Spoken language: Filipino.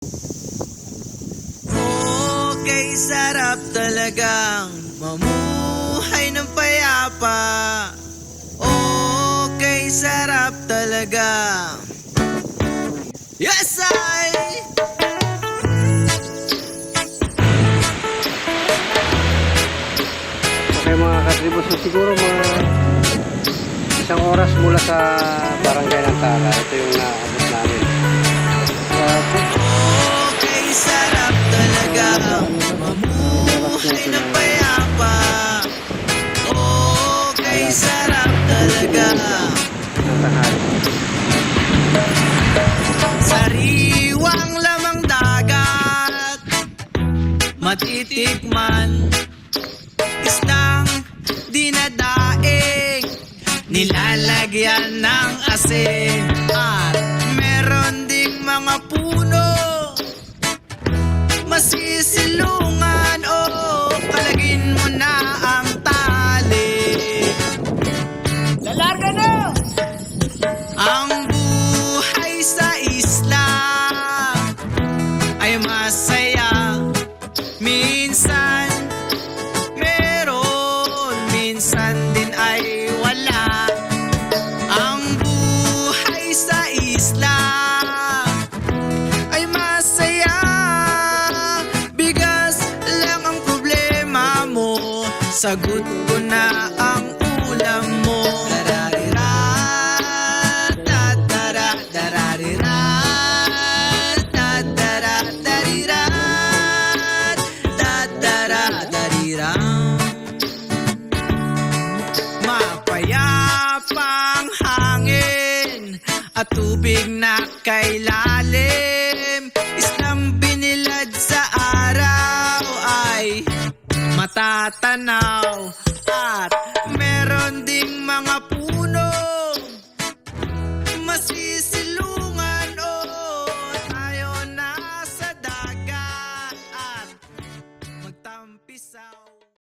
Okay, sarap talagang mamuhay ng payapa. Okay, sarap talaga. Yes, I! Okay mga katribos, siguro mga isang oras mula sa barangay ng Tala. Ito yung naabot namin. Okay, sarap talaga mamuhay ng payapa. Okay, sarap talaga. Sariwang lamang dagat, matitikman, isdang dinadaing, nilalagyan ng asin. At meron ding mga puno, masisilungan o kalagin mo na ang tali. Lalarga na! Ang buhay sa isla ay masaya. Minsan meron, minsan din ay wala. Ang buhay sa isla ay masaya. Bigas lang ang problema mo, sagot ko na ang ulam mo. Dararira, tatara, dararira, tatara, darira, tatara, darira. Mapayapang hangin at tubig na kailalim, islang binilad sa araw ay matatanaw. At meron ding mga puno